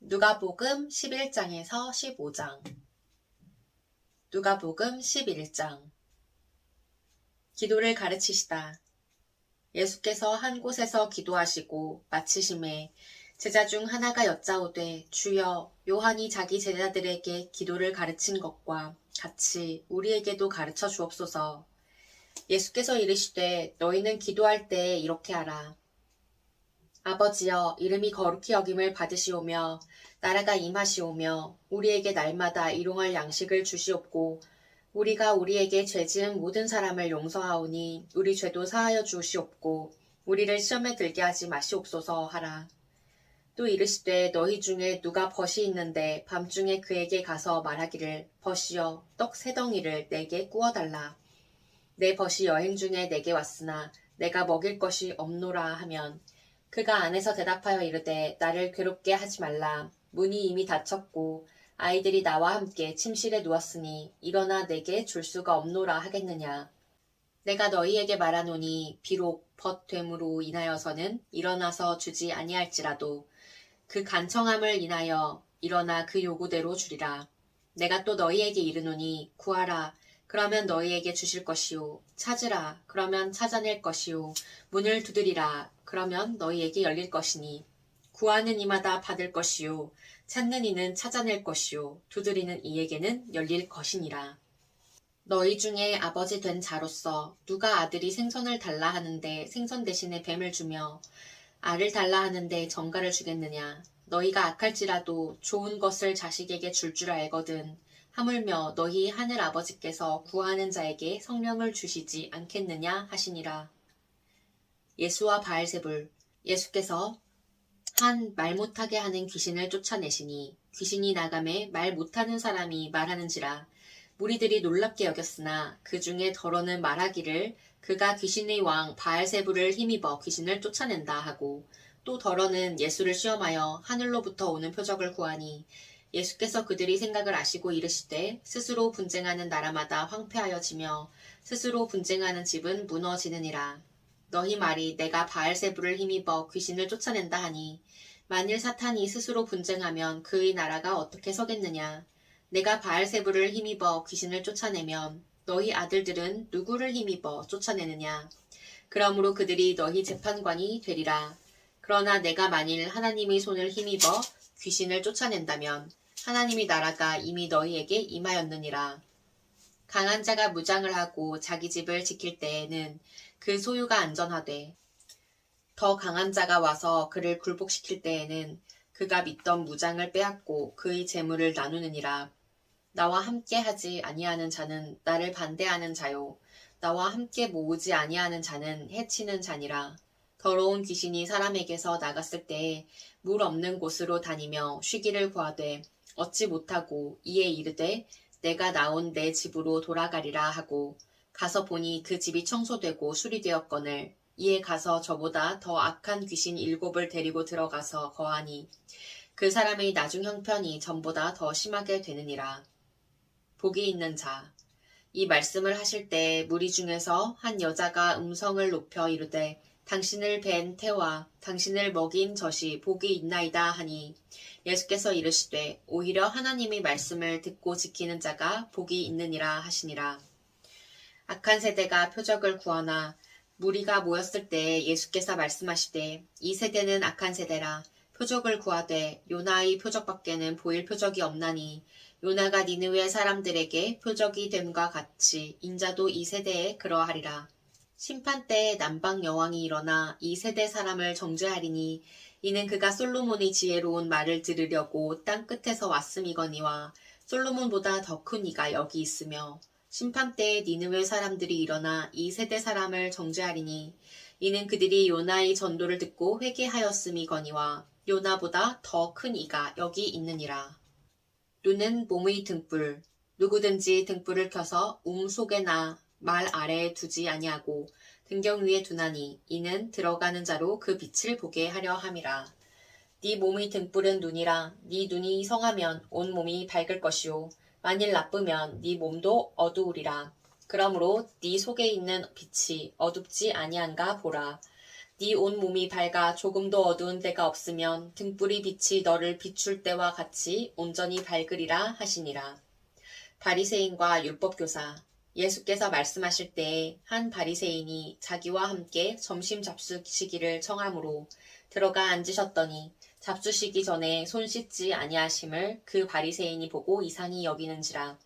누가복음 11장에서 15장. 누가복음 11장. 기도를 가르치시다. 예수께서 한 곳에서 기도하시고 마치심에 제자 중 하나가 여짜오되 주여, 요한이 자기 제자들에게 기도를 가르친 것과 같이 우리에게도 가르쳐 주옵소서. 예수께서 이르시되 너희는 기도할 때에 이렇게 하라. 아버지여, 이름이 거룩히 여김을 받으시오며 나라가 임하시오며 우리에게 날마다 일용할 양식을 주시옵고 우리가 우리에게 죄 지은 모든 사람을 용서하오니 우리 죄도 사하여 주시옵고 우리를 시험에 들게 하지 마시옵소서 하라. 또 이르시되 너희 중에 누가 벗이 있는데 밤중에 그에게 가서 말하기를 벗이여, 떡 3덩이를 내게 구워달라. 내 벗이 여행 중에 내게 왔으나 내가 먹일 것이 없노라 하면 그가 안에서 대답하여 이르되 나를 괴롭게 하지 말라. 문이 이미 닫혔고 아이들이 나와 함께 침실에 누웠으니 일어나 내게 줄 수가 없노라 하겠느냐. 내가 너희에게 말하노니 비록 벗됨으로 인하여서는 일어나서 주지 아니할지라도 그 간청함을 인하여 일어나 그 요구대로 주리라. 내가 또 너희에게 이르노니 구하라. 그러면 너희에게 주실 것이요. 찾으라. 그러면 찾아낼 것이요. 문을 두드리라. 그러면 너희에게 열릴 것이니 구하는 이마다 받을 것이요. 찾는 이는 찾아낼 것이요. 두드리는 이에게는 열릴 것이니라. 너희 중에 아버지 된 자로서 누가 아들이 생선을 달라 하는데 생선 대신에 뱀을 주며 알을 달라 하는데 정갈을 주겠느냐. 너희가 악할지라도 좋은 것을 자식에게 줄 알거든. 하물며 너희 하늘 아버지께서 구하는 자에게 성령을 주시지 않겠느냐 하시니라. 예수와 바알세불. 예수께서 한 말 못하게 하는 귀신을 쫓아내시니 귀신이 나가매 말 못하는 사람이 말하는지라. 무리들이 놀랍게 여겼으나 그 중에 더러는 말하기를 그가 귀신의 왕 바알세불을 힘입어 귀신을 쫓아낸다 하고, 또 더러는 예수를 시험하여 하늘로부터 오는 표적을 구하니 예수께서 그들이 생각을 아시고 이르시되 스스로 분쟁하는 나라마다 황폐하여지며 스스로 분쟁하는 집은 무너지느니라. 너희 말이 내가 바알세불을 힘입어 귀신을 쫓아낸다 하니 만일 사탄이 스스로 분쟁하면 그의 나라가 어떻게 서겠느냐. 내가 바알세불을 힘입어 귀신을 쫓아내면 너희 아들들은 누구를 힘입어 쫓아내느냐. 그러므로 그들이 너희 재판관이 되리라. 그러나 내가 만일 하나님의 손을 힘입어 귀신을 쫓아낸다면 하나님의 나라가 이미 너희에게 임하였느니라. 강한 자가 무장을 하고 자기 집을 지킬 때에는 그 소유가 안전하되 더 강한 자가 와서 그를 굴복시킬 때에는 그가 믿던 무장을 빼앗고 그의 재물을 나누느니라. 나와 함께 하지 아니하는 자는 나를 반대하는 자요. 나와 함께 모으지 아니하는 자는 해치는 자니라. 더러운 귀신이 사람에게서 나갔을 때에 물 없는 곳으로 다니며 쉬기를 구하되 얻지 못하고 이에 이르되 내가 나온 내 집으로 돌아가리라 하고 가서 보니 그 집이 청소되고 수리되었거늘 이에 가서 저보다 더 악한 귀신 7을 데리고 들어가서 거하니 그 사람의 나중 형편이 전보다 더 심하게 되느니라. 복이 있는 자. 이 말씀을 하실 때 무리 중에서 한 여자가 음성을 높여 이르되 당신을 뵌 태와 당신을 먹인 젖이 복이 있나이다 하니 예수께서 이르시되 오히려 하나님의 말씀을 듣고 지키는 자가 복이 있느니라 하시니라. 악한 세대가 표적을 구하나 무리가 모였을 때 예수께서 말씀하시되 이 세대는 악한 세대라. 표적을 구하되 요나의 표적밖에는 보일 표적이 없나니 요나가 니느웨 사람들에게 표적이 됨과 같이 인자도 이 세대에 그러하리라. 심판 때에 남방 여왕이 일어나 이 세대 사람을 정죄하리니 이는 그가 솔로몬의 지혜로운 말을 들으려고 땅 끝에서 왔음이거니와 솔로몬보다 더 큰 이가 여기 있으며 심판 때에 니느웨 사람들이 일어나 이 세대 사람을 정죄하리니 이는 그들이 요나의 전도를 듣고 회개하였음이거니와 요나보다 더 큰 이가 여기 있느니라. 눈은 몸의 등불. 누구든지 등불을 켜서 속에나 말 아래에 두지 아니하고 등경 위에 두나니 이는 들어가는 자로 그 빛을 보게 하려 함이라. 네 몸의 등불은 눈이라. 네 눈이 성하면 온 몸이 밝을 것이요 만일 나쁘면 네 몸도 어두우리라. 그러므로 네 속에 있는 빛이 어둡지 아니한가 보라. 네 온 몸이 밝아 조금도 어두운 데가 없으면 등불이 빛이 너를 비출 때와 같이 온전히 밝으리라 하시니라. 바리새인과 율법교사. 예수께서 말씀하실 때에 한 바리새인이 자기와 함께 점심 잡수시기를 청하므로 들어가 앉으셨더니 잡수시기 전에 손 씻지 아니하심을 그 바리새인이 보고 이상히 여기는지라.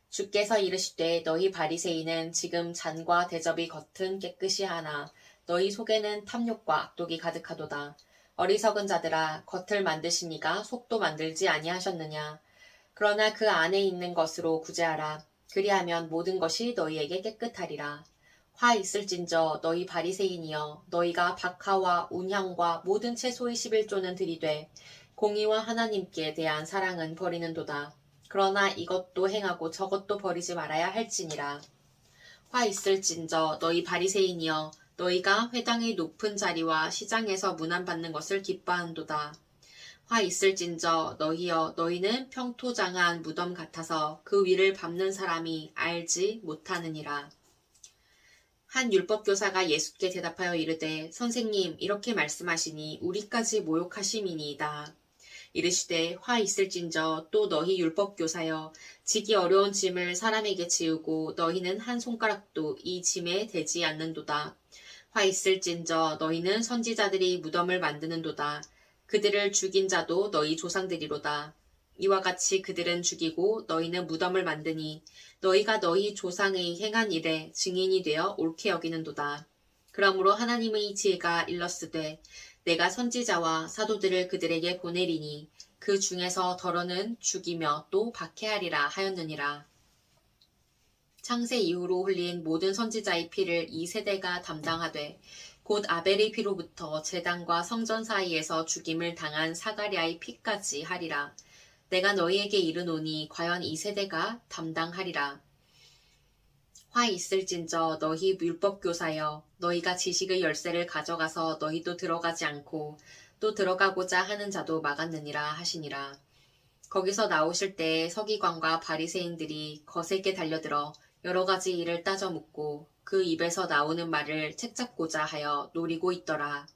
주께서 이르시되 너희 바리새인은 지금 잔과 대접이 겉은 깨끗이 하나 너희 속에는 탐욕과 악독이 가득하도다. 어리석은 자들아, 겉을 만드시니가 속도 만들지 아니하셨느냐. 그러나 그 안에 있는 것으로 구제하라. 그리하면 모든 것이 너희에게 깨끗하리라. 화 있을진저 너희 바리새인이여, 너희가 박하와 운향과 모든 채소의 11조는 들이되 공의와 하나님께 대한 사랑은 버리는도다. 그러나 이것도 행하고 저것도 버리지 말아야 할지니라. 화 있을진저 너희 바리새인이여, 너희가 회당의 높은 자리와 시장에서 문안받는 것을 기뻐한도다. 화 있을진저 너희여, 너희는 평토장한 무덤 같아서 그 위를 밟는 사람이 알지 못하느니라. 한 율법교사가 예수께 대답하여 이르되 선생님, 이렇게 말씀하시니 우리까지 모욕하심이니이다. 이르시되 화 있을진저 또 너희 율법교사여, 지기 어려운 짐을 사람에게 지우고 너희는 한 손가락도 이 짐에 대지 않는도다. 화 있을진저 너희는 선지자들이 무덤을 만드는도다. 그들을 죽인 자도 너희 조상들이로다. 이와 같이 그들은 죽이고 너희는 무덤을 만드니 너희가 너희 조상의 행한 일에 증인이 되어 옳게 여기는도다. 그러므로 하나님의 지혜가 일렀으되 내가 선지자와 사도들을 그들에게 보내리니 그 중에서 더러는 죽이며 또 박해하리라 하였느니라. 창세 이후로 흘린 모든 선지자의 피를 이 세대가 담당하되 곧 아벨의 피로부터 제단과 성전 사이에서 죽임을 당한 사가랴의 피까지 하리라. 내가 너희에게 이르노니 과연 이 세대가 담당하리라. 화 있을진저 너희 율법교사여, 너희가 지식의 열쇠를 가져가서 너희도 들어가지 않고 또 들어가고자 하는 자도 막았느니라 하시니라. 거기서 나오실 때에 서기관과 바리새인들이 거세게 달려들어 여러 가지 일을 따져 묻고 그 입에서 나오는 말을 책잡고자 하여 노리고 있더라.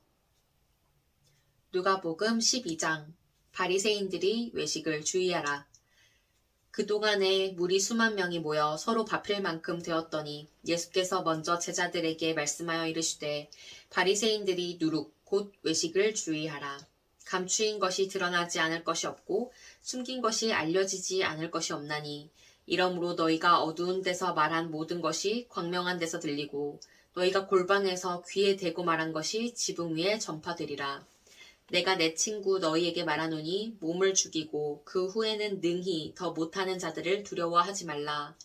누가복음 12장. 바리새인들이 외식을 주의하라. 그동안에 무리 수만 명이 모여 서로 밥힐 만큼 되었더니 예수께서 먼저 제자들에게 말씀하여 이르시되 바리새인들이 누룩 곧 외식을 주의하라. 감추인 것이 드러나지 않을 것이 없고 숨긴 것이 알려지지 않을 것이 없나니 이러므로 너희가 어두운 데서 말한 모든 것이 광명한 데서 들리고 너희가 골방에서 귀에 대고 말한 것이 지붕 위에 전파되리라. 내가 내 친구 너희에게 말하노니 몸을 죽이고 그 후에는 능히 더 못하는 자들을 두려워하지 말라.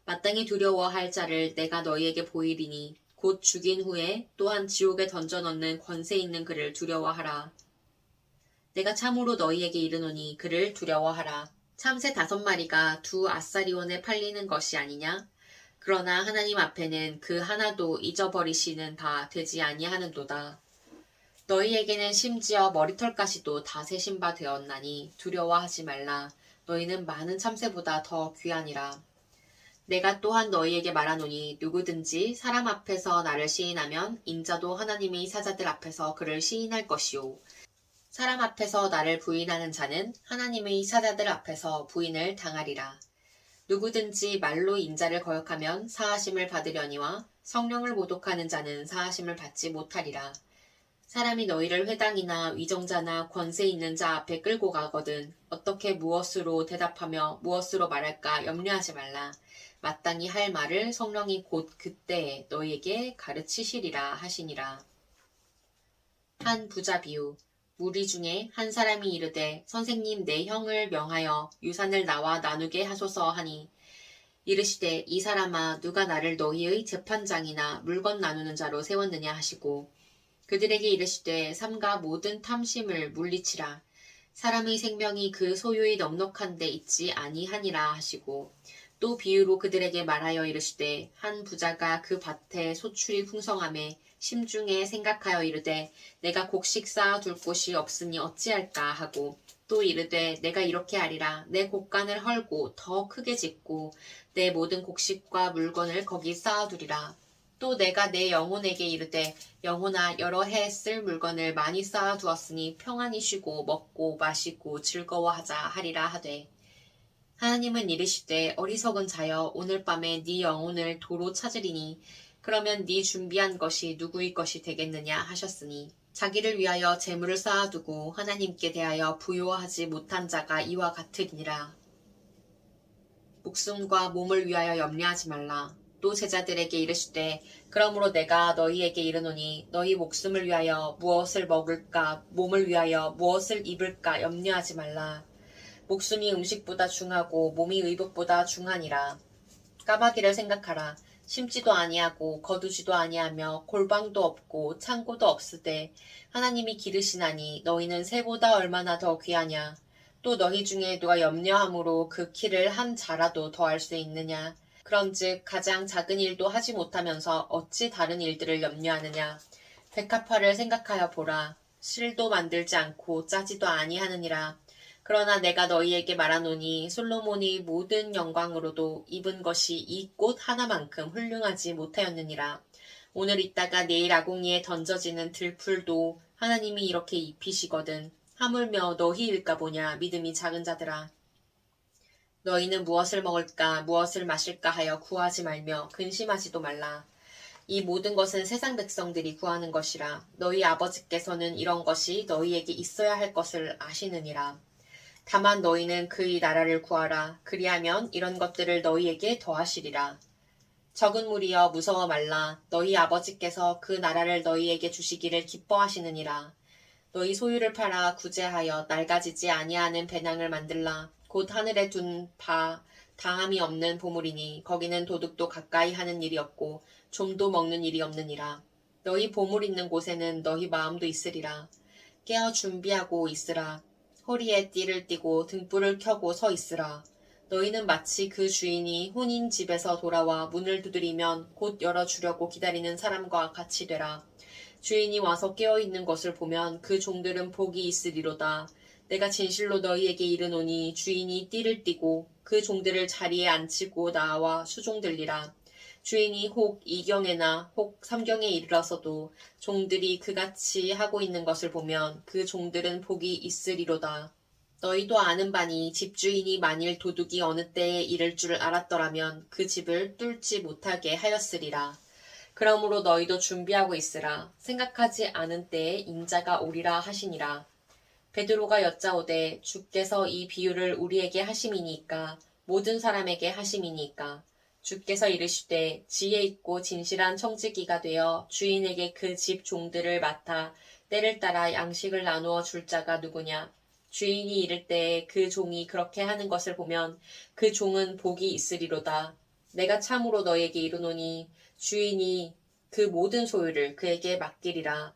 마땅히 두려워할 자를 내가 너희에게 보이리니 곧 죽인 후에 또한 지옥에 던져 넣는 권세 있는 그를 두려워하라. 내가 참으로 너희에게 이르노니 그를 두려워하라. 참새 5마리가 2아사리온에 팔리는 것이 아니냐? 그러나 하나님 앞에는 그 하나도 잊어버리시는 바 되지 아니하는도다. 너희에게는 심지어 머리털까지도 다 세신 바 되었나니 두려워하지 말라. 너희는 많은 참새보다 더 귀하니라. 내가 또한 너희에게 말하노니 누구든지 사람 앞에서 나를 시인하면 인자도 하나님의 사자들 앞에서 그를 시인할 것이요. 사람 앞에서 나를 부인하는 자는 하나님의 사자들 앞에서 부인을 당하리라. 누구든지 말로 인자를 거역하면 사하심을 받으려니와 성령을 모독하는 자는 사하심을 받지 못하리라. 사람이 너희를 회당이나 위정자나 권세 있는 자 앞에 끌고 가거든 어떻게 무엇으로 대답하며 무엇으로 말할까 염려하지 말라. 마땅히 할 말을 성령이 곧 그때에 너희에게 가르치시리라 하시니라. 한 부자 비유. 무리 중에 한 사람이 이르되 선생님, 내 형을 명하여 유산을 나와 나누게 하소서 하니 이르시되 이 사람아, 누가 나를 너희의 재판장이나 물건 나누는 자로 세웠느냐 하시고 그들에게 이르시되 삼가 모든 탐심을 물리치라. 사람의 생명이 그 소유의 넉넉한 데 있지 아니하니라 하시고 또 비유로 그들에게 말하여 이르시되 한 부자가 그 밭에 소출이 풍성함에 심중에 생각하여 이르되 내가 곡식 쌓아둘 곳이 없으니 어찌할까 하고 또 이르되 내가 이렇게 하리라. 내 곡간을 헐고 더 크게 짓고 내 모든 곡식과 물건을 거기 쌓아두리라. 또 내가 내 영혼에게 이르되 영혼아 여러 해 쓸 물건을 많이 쌓아 두었으니 평안히 쉬고 먹고 마시고 즐거워하자 하리라 하되 하나님은 이르시되 어리석은 자여 오늘 밤에 네 영혼을 도로 찾으리니 그러면 네 준비한 것이 누구의 것이 되겠느냐 하셨으니 자기를 위하여 재물을 쌓아두고 하나님께 대하여 부요하지 못한 자가 이와 같으니라. 목숨과 몸을 위하여 염려하지 말라. 또 제자들에게 이르시되 그러므로 내가 너희에게 이르노니 너희 목숨을 위하여 무엇을 먹을까 몸을 위하여 무엇을 입을까 염려하지 말라. 목숨이 음식보다 중하고 몸이 의복보다 중하니라. 까마귀를 생각하라. 심지도 아니하고 거두지도 아니하며 골방도 없고 창고도 없으되 하나님이 기르시나니 너희는 새보다 얼마나 더 귀하냐. 또 너희 중에 누가 염려함으로 그 키를 한 자라도 더할 수 있느냐. 그런즉 가장 작은 일도 하지 못하면서 어찌 다른 일들을 염려하느냐. 백합화를 생각하여 보라. 실도 만들지 않고 짜지도 아니하느니라. 그러나 내가 너희에게 말하노니 솔로몬이 모든 영광으로도 입은 것이 이 꽃 하나만큼 훌륭하지 못하였느니라. 오늘 있다가 내일 아궁이에 던져지는 들풀도 하나님이 이렇게 입히시거든. 하물며 너희일까 보냐 믿음이 작은 자들아. 너희는 무엇을 먹을까 무엇을 마실까 하여 구하지 말며 근심하지도 말라. 이 모든 것은 세상 백성들이 구하는 것이라. 너희 아버지께서는 이런 것이 너희에게 있어야 할 것을 아시느니라. 다만 너희는 그의 나라를 구하라. 그리하면 이런 것들을 너희에게 더하시리라. 적은 무리여 무서워 말라. 너희 아버지께서 그 나라를 너희에게 주시기를 기뻐하시느니라. 너희 소유를 팔아 구제하여 낡아지지 아니하는 배낭을 만들라. 곧 하늘에 둔 바 다함이 없는 보물이니 거기는 도둑도 가까이 하는 일이 없고 좀도 먹는 일이 없느니라. 너희 보물 있는 곳에는 너희 마음도 있으리라. 깨어 준비하고 있으라. 허리에 띠를 띠고 등불을 켜고 서 있으라. 너희는 마치 그 주인이 혼인 집에서 돌아와 문을 두드리면 곧 열어주려고 기다리는 사람과 같이 되라. 주인이 와서 깨어있는 것을 보면 그 종들은 복이 있으리로다. 내가 진실로 너희에게 이르노니 주인이 띠를 띠고 그 종들을 자리에 앉히고 나와 수종들리라. 주인이 혹 이경에나 혹 삼경에 이르러서도 종들이 그같이 하고 있는 것을 보면 그 종들은 복이 있으리로다. 너희도 아는 바니 집주인이 만일 도둑이 어느 때에 이를 줄 알았더라면 그 집을 뚫지 못하게 하였으리라. 그러므로 너희도 준비하고 있으라. 생각하지 않은 때에 인자가 오리라 하시니라. 베드로가 여짜오되 주께서 이 비유를 우리에게 하심이니까 모든 사람에게 하심이니까 주께서 이르시되 지혜 있고 진실한 청지기가 되어 주인에게 그 집 종들을 맡아 때를 따라 양식을 나누어 줄 자가 누구냐. 주인이 이를 때에 그 종이 그렇게 하는 것을 보면 그 종은 복이 있으리로다. 내가 참으로 너에게 이르노니 주인이 그 모든 소유를 그에게 맡기리라.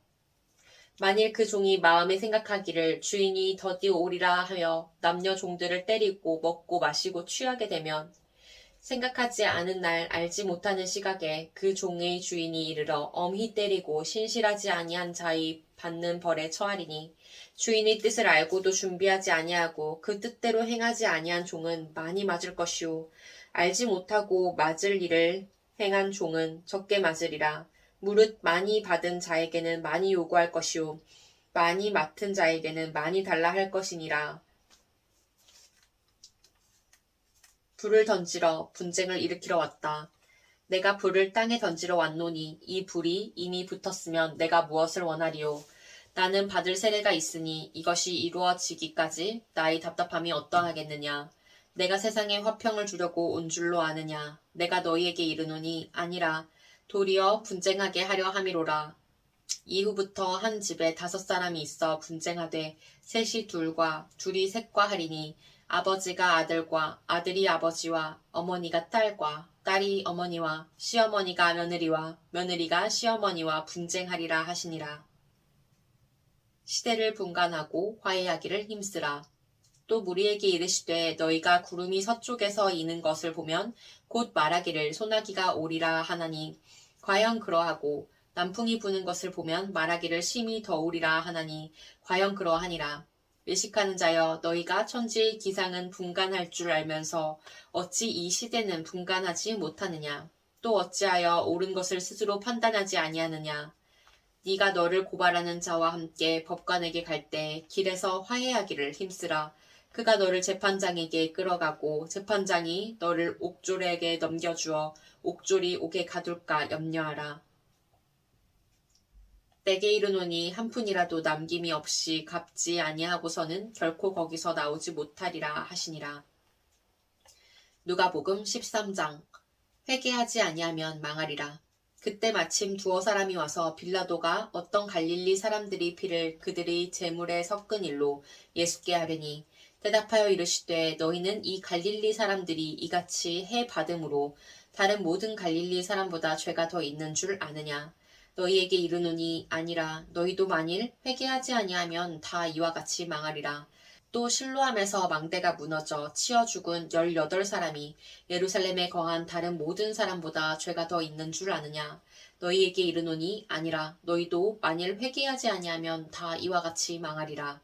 만일 그 종이 마음에 생각하기를 주인이 더디 오리라 하여 남녀 종들을 때리고 먹고 마시고 취하게 되면 생각하지 않은 날 알지 못하는 시각에 그 종의 주인이 이르러 엄히 때리고 신실하지 아니한 자의 받는 벌에 처하리니 주인의 뜻을 알고도 준비하지 아니하고 그 뜻대로 행하지 아니한 종은 많이 맞을 것이요 알지 못하고 맞을 일을 행한 종은 적게 맞으리라. 무릇 많이 받은 자에게는 많이 요구할 것이요 많이 맡은 자에게는 많이 달라 할 것이니라. 불을 던지러 분쟁을 일으키러 왔다. 내가 불을 땅에 던지러 왔노니 이 불이 이미 붙었으면 내가 무엇을 원하리요. 나는 받을 세례가 있으니 이것이 이루어지기까지 나의 답답함이 어떠하겠느냐. 내가 세상에 화평을 주려고 온 줄로 아느냐. 내가 너희에게 이르노니 아니라 도리어 분쟁하게 하려 함이로라. 이후부터 한 집에 5사람이 있어 분쟁하되 셋이 둘과 둘이 셋과 하리니 아버지가 아들과 아들이 아버지와 어머니가 딸과 딸이 어머니와 시어머니가 며느리와 며느리가 시어머니와 분쟁하리라 하시니라. 시대를 분간하고 화해하기를 힘쓰라. 또 무리에게 이르시되 너희가 구름이 서쪽에서 이는 것을 보면 곧 말하기를 소나기가 오리라 하나니 과연 그러하고 남풍이 부는 것을 보면 말하기를 심히 더우리라 하나니 과연 그러하니라. 외식하는 자여 너희가 천지의 기상은 분간할 줄 알면서 어찌 이 시대는 분간하지 못하느냐. 또 어찌하여 옳은 것을 스스로 판단하지 아니하느냐. 네가 너를 고발하는 자와 함께 법관에게 갈 때 길에서 화해하기를 힘쓰라. 그가 너를 재판장에게 끌어가고 재판장이 너를 옥졸에게 넘겨주어 옥졸이 옥에 가둘까 염려하라. 내게 이르노니 한 푼이라도 남김이 없이 갚지 아니하고서는 결코 거기서 나오지 못하리라 하시니라. 누가복음 13장. 회개하지 아니하면 망하리라. 그때 마침 두어 사람이 와서 빌라도가 어떤 갈릴리 사람들이 피를 그들의 제물에 섞은 일로 예수께 하려니 대답하여 이르시되 너희는 이 갈릴리 사람들이 이같이 해 받음으로 다른 모든 갈릴리 사람보다 죄가 더 있는 줄 아느냐. 너희에게 이르노니 아니라. 너희도 만일 회개하지 아니하면 다 이와 같이 망하리라. 또 실로암에서 망대가 무너져 치어 죽은 18사람이 예루살렘에 거한 다른 모든 사람보다 죄가 더 있는 줄 아느냐. 너희에게 이르노니 아니라. 너희도 만일 회개하지 아니하면 다 이와 같이 망하리라.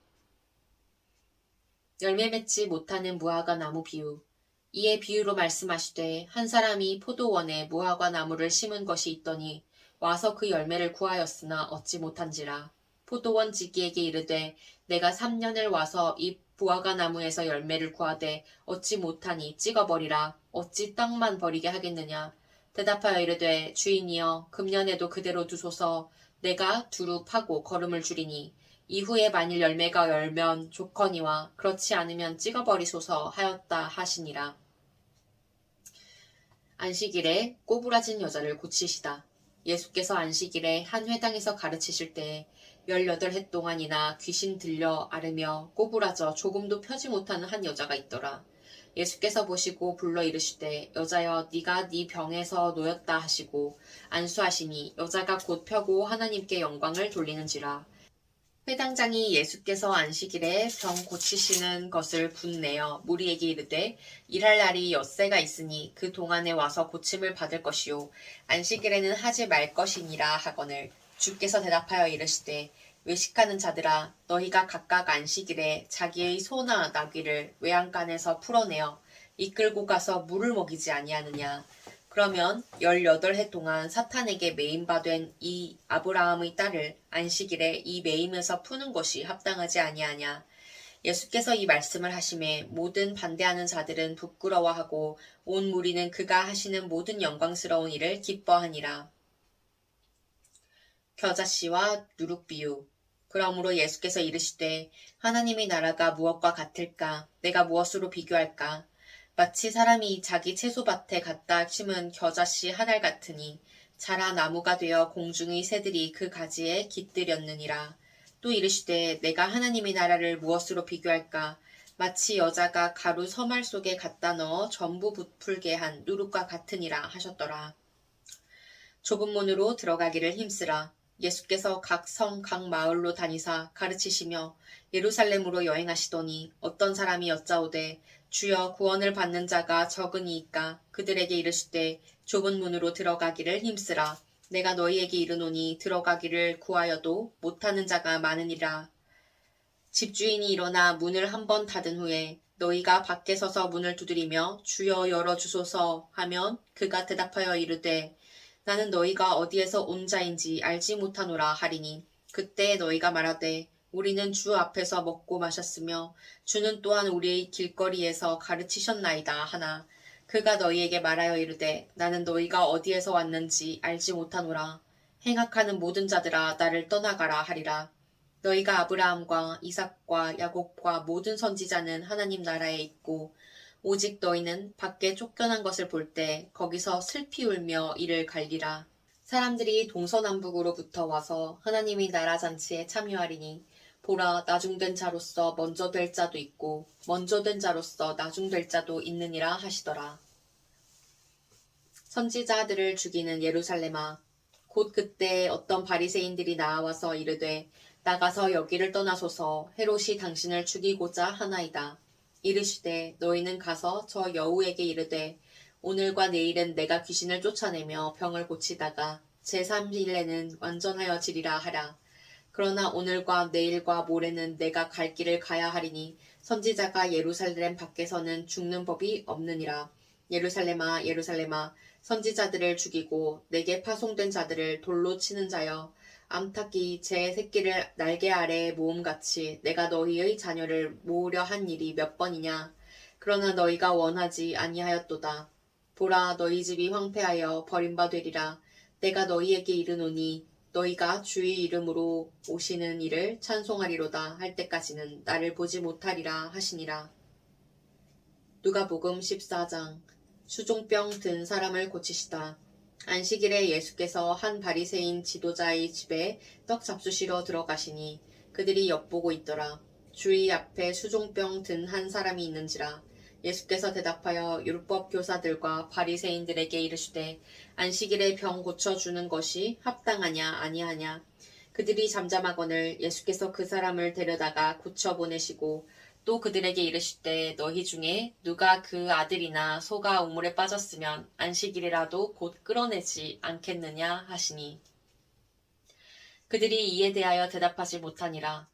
열매 맺지 못하는 무화과 나무 비유. 이에 비유로 말씀하시되 한 사람이 포도원에 무화과 나무를 심은 것이 있더니 와서 그 열매를 구하였으나 얻지 못한지라. 포도원 지기에게 이르되 내가 3년을 와서 이 무화과 나무에서 열매를 구하되 얻지 못하니 찍어버리라. 어찌 땅만 버리게 하겠느냐. 대답하여 이르되 주인이여 금년에도 그대로 두소서. 내가 두루 파고 거름을 주리니 이후에 만일 열매가 열면 좋거니와 그렇지 않으면 찍어버리소서 하였다 하시니라. 안식일에 꼬부라진 여자를 고치시다. 예수께서 안식일에 한 회당에서 가르치실 때에 18해 동안이나 귀신 들려 앓으며 꼬부라져 조금도 펴지 못하는 한 여자가 있더라. 예수께서 보시고 불러 이르시되 여자여 네가 네 병에서 놓였다 하시고 안수하시니 여자가 곧 펴고 하나님께 영광을 돌리는지라. 회당장이 예수께서 안식일에 병 고치시는 것을 분내어 무리에게 이르되 일할 날이 엿새가 있으니 그 동안에 와서 고침을 받을 것이요 안식일에는 하지 말 것이니라 하거늘 주께서 대답하여 이르시되 외식하는 자들아 너희가 각각 안식일에 자기의 소나 나귀를 외양간에서 풀어내어 이끌고 가서 물을 먹이지 아니하느냐. 그러면 18해 동안 사탄에게 매임바 된 이 아브라함의 딸을 안식일에 이 매임에서 푸는 것이 합당하지 아니하냐. 예수께서 이 말씀을 하심에 모든 반대하는 자들은 부끄러워하고 온 무리는 그가 하시는 모든 영광스러운 일을 기뻐하니라. 겨자씨와 누룩 비유. 그러므로 예수께서 이르시되 하나님의 나라가 무엇과 같을까. 내가 무엇으로 비교할까. 마치 사람이 자기 채소밭에 갖다 심은 겨자씨 한 알 같으니 자라 나무가 되어 공중의 새들이 그 가지에 깃들였느니라. 또 이르시되 내가 하나님의 나라를 무엇으로 비교할까. 마치 여자가 가루 서말 속에 갖다 넣어 전부 부풀게 한 누룩과 같으니라 하셨더라. 좁은 문으로 들어가기를 힘쓰라. 예수께서 각 성, 각 마을로 다니사 가르치시며 예루살렘으로 여행하시더니 어떤 사람이 여짜오되 주여 구원을 받는 자가 적으니이까. 그들에게 이르시되 좁은 문으로 들어가기를 힘쓰라. 내가 너희에게 이르노니 들어가기를 구하여도 못하는 자가 많으니라. 집주인이 일어나 문을 한 번 닫은 후에 너희가 밖에 서서 문을 두드리며 주여 열어주소서 하면 그가 대답하여 이르되 나는 너희가 어디에서 온 자인지 알지 못하노라 하리니 그때 너희가 말하되 우리는 주 앞에서 먹고 마셨으며 주는 또한 우리의 길거리에서 가르치셨나이다 하나 그가 너희에게 말하여 이르되 나는 너희가 어디에서 왔는지 알지 못하노라. 행악하는 모든 자들아 나를 떠나가라 하리라. 너희가 아브라함과 이삭과 야곱과 모든 선지자는 하나님 나라에 있고 오직 너희는 밖에 쫓겨난 것을 볼 때 거기서 슬피 울며 이를 갈리라. 사람들이 동서남북으로부터 와서 하나님의 나라 잔치에 참여하리니 보라 나중된 자로서 먼저 될 자도 있고 먼저 된 자로서 나중될 자도 있느니라 하시더라. 선지자들을 죽이는 예루살렘아 곧 그때 어떤 바리새인들이 나와서 이르되 나가서 여기를 떠나소서 헤롯이 당신을 죽이고자 하나이다. 이르시되 너희는 가서 저 여우에게 이르되 오늘과 내일은 내가 귀신을 쫓아내며 병을 고치다가 제3일에는 완전하여지리라 하라. 그러나 오늘과 내일과 모레는 내가 갈 길을 가야 하리니 선지자가 예루살렘 밖에서는 죽는 법이 없느니라. 예루살렘아 예루살렘아 선지자들을 죽이고 내게 파송된 자들을 돌로 치는 자여 암탉이 제 새끼를 날개 아래에 모음같이 내가 너희의 자녀를 모으려 한 일이 몇 번이냐. 그러나 너희가 원하지 아니하였도다. 보라 너희 집이 황폐하여 버림바 되리라. 내가 너희에게 이르노니 너희가 주의 이름으로 오시는 이를 찬송하리로다 할 때까지는 나를 보지 못하리라 하시니라. 누가복음 14장. 수종병 든 사람을 고치시다. 안식일에 예수께서 한 바리새인 지도자의 집에 떡 잡수시러 들어가시니 그들이 엿보고 있더라. 주의 앞에 수종병 든 한 사람이 있는지라. 예수께서 대답하여 율법 교사들과 바리새인들에게 이르시되 안식일에 병 고쳐주는 것이 합당하냐 아니하냐. 그들이 잠잠하거늘 예수께서 그 사람을 데려다가 고쳐 보내시고 또 그들에게 이르시되 너희 중에 누가 그 아들이나 소가 우물에 빠졌으면 안식일이라도 곧 끌어내지 않겠느냐 하시니 그들이 이에 대하여 대답하지 못하니라.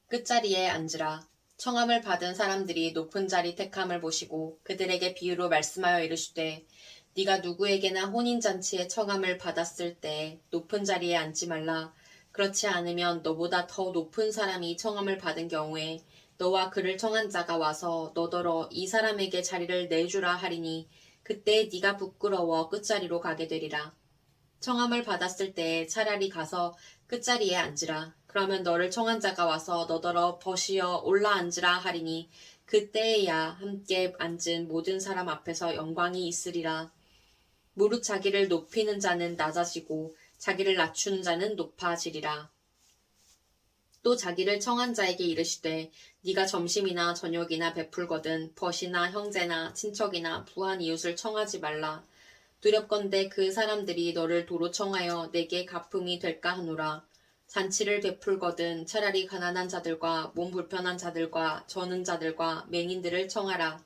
끝자리에 앉으라. 청함을 받은 사람들이 높은 자리 택함을 보시고 그들에게 비유로 말씀하여 이르시되 네가 누구에게나 혼인잔치에 청함을 받았을 때 높은 자리에 앉지 말라. 그렇지 않으면 너보다 더 높은 사람이 청함을 받은 경우에 너와 그를 청한 자가 와서 너더러 이 사람에게 자리를 내주라 하리니 그때 네가 부끄러워 끝자리로 가게 되리라. 청함을 받았을 때 차라리 가서 끝자리에 앉으라. 그러면 너를 청한 자가 와서 너더러 버시어 올라 앉으라 하리니 그때에야 함께 앉은 모든 사람 앞에서 영광이 있으리라. 무릇 자기를 높이는 자는 낮아지고 자기를 낮추는 자는 높아지리라. 또 자기를 청한 자에게 이르시되 네가 점심이나 저녁이나 베풀거든 벗이나 형제나 친척이나 부한 이웃을 청하지 말라. 두렵건대 그 사람들이 너를 도로 청하여 내게 갚음이 될까 하노라. 잔치를 베풀거든 차라리 가난한 자들과 몸 불편한 자들과 저는 자들과 맹인들을 청하라.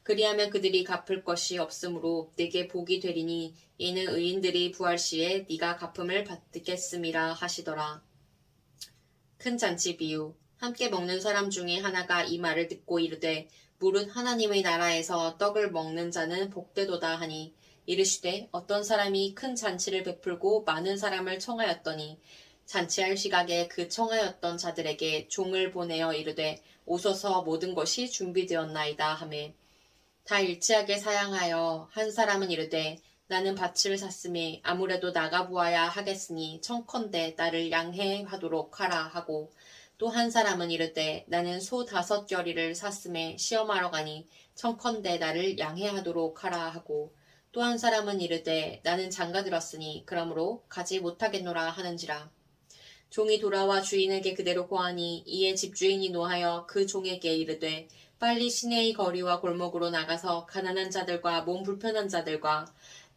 그리하면 그들이 갚을 것이 없으므로 네게 복이 되리니 이는 의인들이 부할 시에 네가 갚음을 받겠음이라 하시더라. 큰 잔치 비유. 함께 먹는 사람 중에 하나가 이 말을 듣고 이르되 무릇 하나님의 나라에서 떡을 먹는 자는 복되도다 하니 이르시되 어떤 사람이 큰 잔치를 베풀고 많은 사람을 청하였더니 잔치할 시각에 그 청하였던 자들에게 종을 보내어 이르되 오소서 모든 것이 준비되었나이다 하매 다 일치하게 사양하여 한 사람은 이르되 나는 밭을 샀으니 아무래도 나가보아야 하겠으니 청컨대 나를 양해하도록 하라 하고 또 한 사람은 이르되 나는 소 5겨리를 샀음에 시험하러 가니 청컨대 나를 양해하도록 하라 하고 또 한 사람은 이르되 나는 장가들었으니 그러므로 가지 못하겠노라 하는지라. 종이 돌아와 주인에게 그대로 고하니 이에 집주인이 노하여 그 종에게 이르되 빨리 시내의 거리와 골목으로 나가서 가난한 자들과 몸 불편한 자들과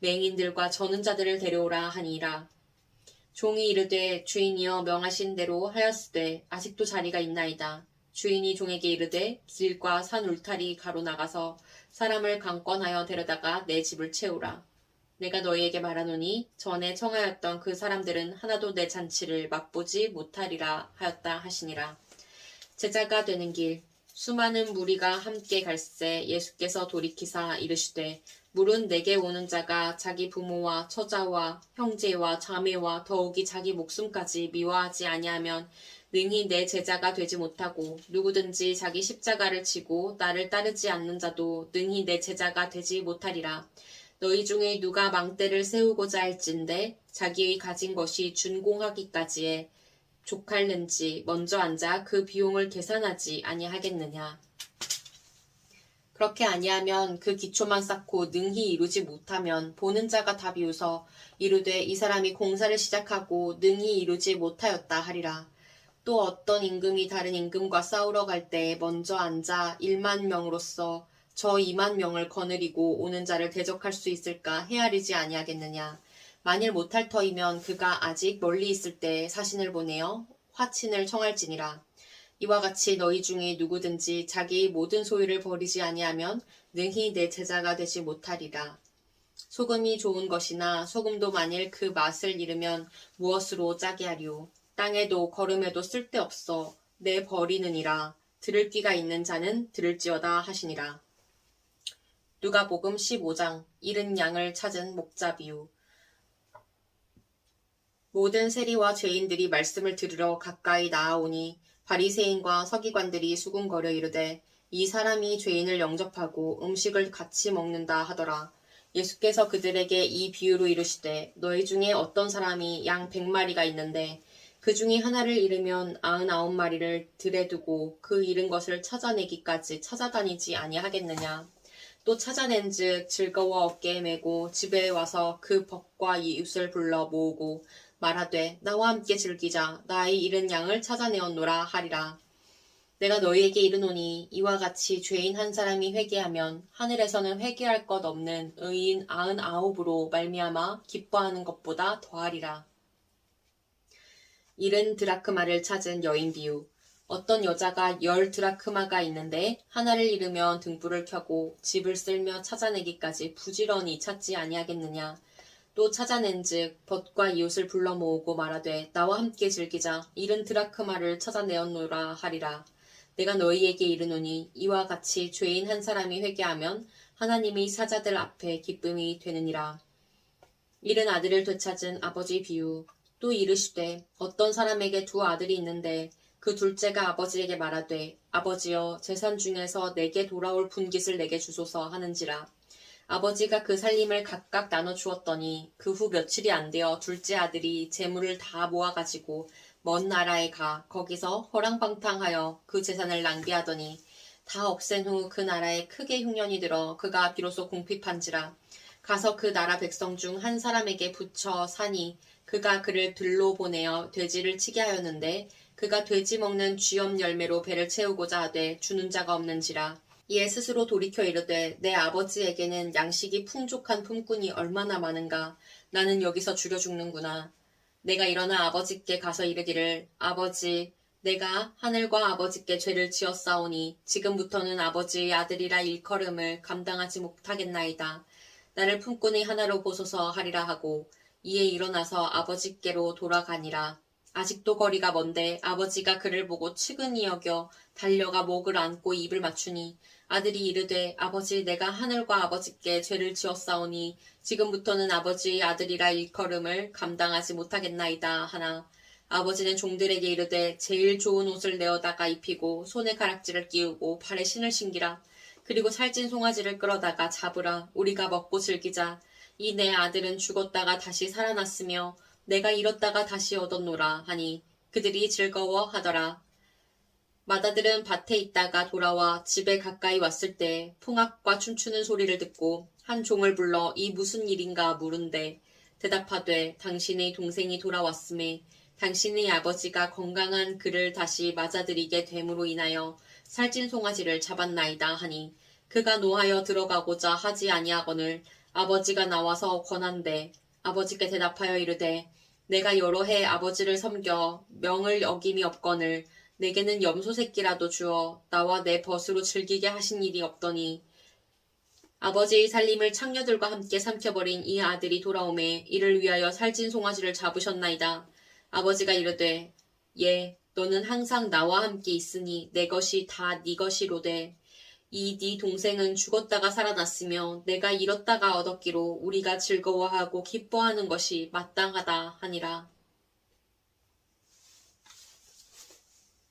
맹인들과 저는 자들을 데려오라 하니라. 종이 이르되 주인이여 명하신 대로 하였으되 아직도 자리가 있나이다. 주인이 종에게 이르되 길과 산 울타리 가로 나가서 사람을 강권하여 데려다가 내 집을 채우라. 내가 너희에게 말하노니 전에 청하였던 그 사람들은 하나도 내 잔치를 맛보지 못하리라 하였다 하시니라. 제자가 되는 길. 수많은 무리가 함께 갈새 예수께서 돌이키사 이르시되 물은 내게 오는 자가 자기 부모와 처자와 형제와 자매와 더욱이 자기 목숨까지 미워하지 아니하면 능히 내 제자가 되지 못하고 누구든지 자기 십자가를 지고 나를 따르지 않는 자도 능히 내 제자가 되지 못하리라. 너희 중에 누가 망대를 세우고자 할진대 자기의 가진 것이 준공하기까지에 족할는지 먼저 앉아 그 비용을 계산하지 아니하겠느냐. 그렇게 아니하면 그 기초만 쌓고 능히 이루지 못하면 보는 자가 다 비웃어 이르되 이 사람이 공사를 시작하고 능히 이루지 못하였다 하리라. 또 어떤 임금이 다른 임금과 싸우러 갈 때 먼저 앉아 1만 명으로서 저 2만 명을 거느리고 오는 자를 대적할 수 있을까 헤아리지 아니하겠느냐. 만일 못할 터이면 그가 아직 멀리 있을 때 사신을 보내어 화친을 청할지니라. 이와 같이 너희 중에 누구든지 자기의 모든 소유를 버리지 아니하면 능히 내 제자가 되지 못하리라. 소금이 좋은 것이나 소금도 만일 그 맛을 잃으면 무엇으로 짜게 하리오. 땅에도 거름에도 쓸데없어 내 버리느니라. 들을 귀가 있는 자는 들을지어다 하시니라. 누가복음 15장 잃은 양을 찾은 목자 비유. 모든 세리와 죄인들이 말씀을 들으러 가까이 나아오니 바리새인과 서기관들이 수군거려 이르되 이 사람이 죄인을 영접하고 음식을 같이 먹는다 하더라. 예수께서 그들에게 이 비유로 이르시되 너희 중에 어떤 사람이 양 100마리가 있는데 그 중에 하나를 잃으면 99마리를 들에 두고 그 잃은 것을 찾아내기까지 찾아다니지 아니하겠느냐. 또 찾아낸즉 즐거워 어깨에 메고 집에 와서 그 벗과 이웃을 불러 모으고 말하되 나와 함께 즐기자 나의 잃은 양을 찾아내었노라 하리라. 내가 너희에게 이르노니 이와 같이 죄인 한 사람이 회개하면 하늘에서는 회개할 것 없는 의인 99으로 말미암아 기뻐하는 것보다 더하리라. 잃은 드라크마를 찾은 여인 비유. 어떤 여자가 10드라크마가 있는데 하나를 잃으면 등불을 켜고 집을 쓸며 찾아내기까지 부지런히 찾지 아니하겠느냐. 또 찾아낸즉 벗과 이웃을 불러 모으고 말하되 나와 함께 즐기자 잃은 드라크마를 찾아내었노라 하리라. 내가 너희에게 이르노니 이와 같이 죄인 한 사람이 회개하면 하나님이 사자들 앞에 기쁨이 되느니라. 잃은 아들을 되찾은 아버지 비유. 또 이르시되 어떤 사람에게 2 아들이 있는데 그 둘째가 아버지에게 말하되 아버지여 재산 중에서 내게 돌아올 분깃을 내게 주소서 하는지라. 아버지가 그 살림을 각각 나눠 주었더니 그 후 며칠이 안 되어 둘째 아들이 재물을 다 모아가지고 먼 나라에 가 거기서 허랑방탕하여 그 재산을 낭비하더니 다 없앤 후 그 나라에 크게 흉년이 들어 그가 비로소 궁핍한지라. 가서 그 나라 백성 중 한 사람에게 붙여 사니 그가 그를 들로 보내어 돼지를 치게 하였는데 그가 돼지 먹는 쥐엄 열매로 배를 채우고자 하되 주는 자가 없는지라. 이에 스스로 돌이켜 이르되 내 아버지에게는 양식이 풍족한 품꾼이 얼마나 많은가. 나는 여기서 죽여 죽는구나. 내가 일어나 아버지께 가서 이르기를 아버지 내가 하늘과 아버지께 죄를 지었사오니 지금부터는 아버지의 아들이라 일컬음을 감당하지 못하겠나이다. 나를 품꾼의 하나로 보소서 하리라 하고 이에 일어나서 아버지께로 돌아가니라. 아직도 거리가 먼데 아버지가 그를 보고 측은히 여겨 달려가 목을 안고 입을 맞추니 아들이 이르되 아버지 내가 하늘과 아버지께 죄를 지었사오니 지금부터는 아버지의 아들이라 일컬음을 감당하지 못하겠나이다 하나 아버지는 종들에게 이르되 제일 좋은 옷을 내어다가 입히고 손에 가락지를 끼우고 발에 신을 신기라. 그리고 살찐 송아지를 끌어다가 잡으라. 우리가 먹고 즐기자. 이 내 아들은 죽었다가 다시 살아났으며 내가 잃었다가 다시 얻었노라 하니 그들이 즐거워하더라. 맏아들은 밭에 있다가 돌아와 집에 가까이 왔을 때 풍악과 춤추는 소리를 듣고 한 종을 불러 이 무슨 일인가 물은데 대답하되 당신의 동생이 돌아왔음에 당신의 아버지가 건강한 그를 다시 맞아들이게 됨으로 인하여 살찐 송아지를 잡았나이다 하니 그가 노하여 들어가고자 하지 아니하거늘 아버지가 나와서 권한대 아버지께 대답하여 이르되 내가 여러 해 아버지를 섬겨 명을 어김이 없거늘 내게는 염소 새끼라도 주어 나와 내 벗으로 즐기게 하신 일이 없더니 아버지의 살림을 창녀들과 함께 삼켜버린 이 아들이 돌아오매 이를 위하여 살찐 송아지를 잡으셨나이다. 아버지가 이르되 예 너는 항상 나와 함께 있으니 내 것이 다 네 것이로되 이 네 동생은 죽었다가 살아났으며 내가 잃었다가 얻었기로 우리가 즐거워하고 기뻐하는 것이 마땅하다 하니라.